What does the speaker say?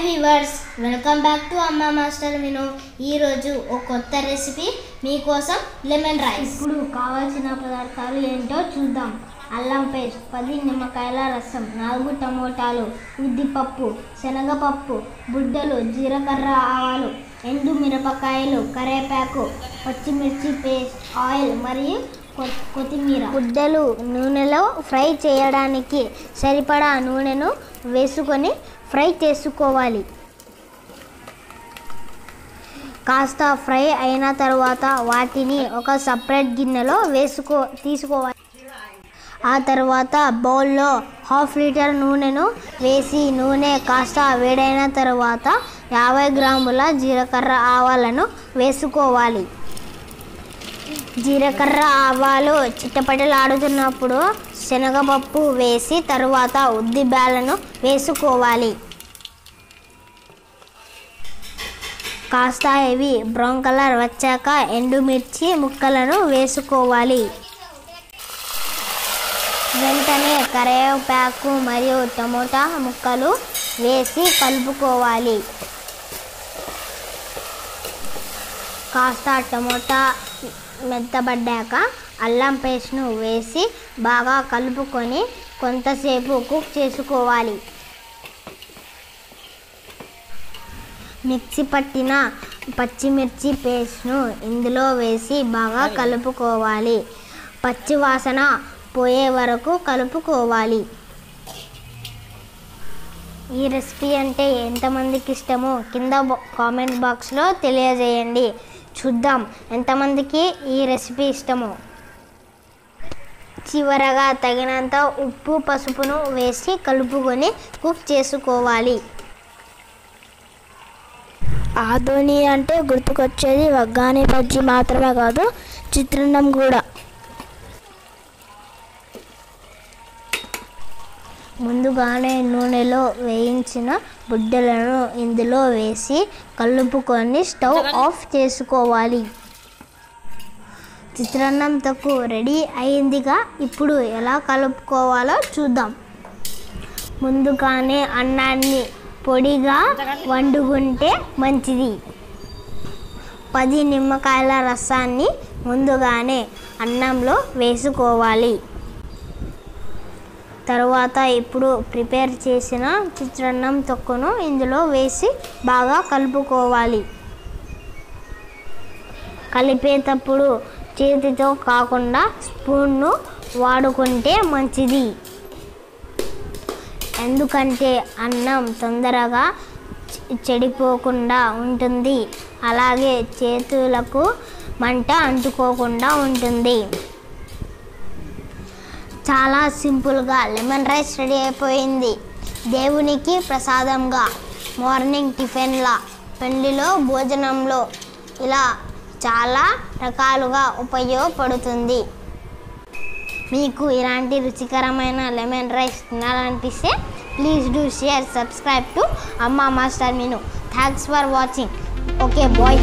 Viewers, welcome back to Amma master menu. ఈరోజు ఒక కొత్త రెసిపీ మీకోసం, లెమన్ రైస్. ఇప్పుడు కావాల్సిన పదార్థాలు ఏంటో చూద్దాం. అల్లం పేస్ట్, 10 నిమ్మకాయల రసం, 4 టమోటాలు, ఉద్దిపప్పు, శనగపప్పు, బుడ్డలు, జీలకర్ర, ఆవాలు, ఎండు మిరపకాయలు, కరివేపాకు, పచ్చిమిర్చి పేస్ట్, ఆయిల్ మరియు కొత్తిమీర. బుడ్డలు నూనెలో ఫ్రై చేయడానికి సరిపడా నూనెను వేసుకొని ఫ్రై చేసుకోవాలి. కాస్త ఫ్రై అయిన తర్వాత వాటిని ఒక సపరేట్ గిన్నెలో తీసుకోవాలి. ఆ తర్వాత బౌల్లో 1/2 లీటర్ నూనెను వేసి నూనె కాస్త వేడైన తర్వాత 50 గ్రాముల జీలకర్ర ఆవాలను వేసుకోవాలి. జీలకర్ర ఆవాలు చిట్టపటలాడుతున్నప్పుడు శనగపప్పు వేసి తరువాత ఉద్దిబ్యాలను వేసుకోవాలి. కాస్త ఇవి బ్రౌన్ కలర్ వచ్చాక ఎండుమిర్చి ముక్కలను వేసుకోవాలి. వెంటనే కరివేపాకు మరియు టమోటా ముక్కలు వేసి కలుపుకోవాలి. కాస్త టమోటా మెత్తబడ్డాక అల్లం పేస్ట్ను వేసి బాగా కలుపుకొని కొంతసేపు కుక్ చేసుకోవాలి. మిక్సీ పట్టిన పచ్చిమిర్చి పేస్ట్ను ఇందులో వేసి బాగా కలుపుకోవాలి. పచ్చి వాసన పోయే వరకు కలుపుకోవాలి. ఈ రెసిపీ అంటే ఎంతమందికి ఇష్టమో కింద కామెంట్ బాక్స్లో తెలియజేయండి. చూద్దాం ఎంతమందికి ఈ రెసిపీ ఇష్టమో. చివరగా తగినంత ఉప్పు, పసుపును వేసి కలుపుకొని కుక్ చేసుకోవాలి. ఆదోని అంటే గుర్తుకొచ్చేది వగ్గాని బజ్జీ మాత్రమే కాదు, చిత్రాన్నం కూడా. ముందుగానే నూనెలో వేయించిన బుడ్డలను ఇందులో వేసి కలుపుకొని స్టవ్ ఆఫ్ చేసుకోవాలి. చిత్రాన్నం తక్కువ రెడీ అయిందిగా. ఇప్పుడు ఎలా కలుపుకోవాలో చూద్దాం. ముందుగానే అన్నాన్ని పొడిగా వండుకుంటే మంచిది. 10 నిమ్మకాయల రసాన్ని ముందుగానే అన్నంలో వేసుకోవాలి. తరువాత ఇప్పుడు ప్రిపేర్ చేసిన చిత్రాన్నం తొక్కును ఇందులో వేసి బాగా కలుపుకోవాలి. కలిపేటప్పుడు చేతితో కాకుండా స్పూన్ను వాడుకుంటే మంచిది. ఎందుకంటే అన్నం తొందరగా చెడిపోకుండా ఉంటుంది, అలాగే చేతులకు మంట అంటుకోకుండా ఉంటుంది. చాలా సింపుల్గా లెమన్ రైస్ రెడీ అయిపోయింది. దేవునికి ప్రసాదంగా, మార్నింగ్ టిఫిన్లా, పెళ్లిలో, భోజనంలో ఇలా చాలా రకాలుగా ఉపయోగపడుతుంది. మీకు ఇలాంటి రుచికరమైన లెమన్ రైస్ తినాలనిపిస్తే please do share, subscribe to Amma master menu. Thanks for watching. Okay bye.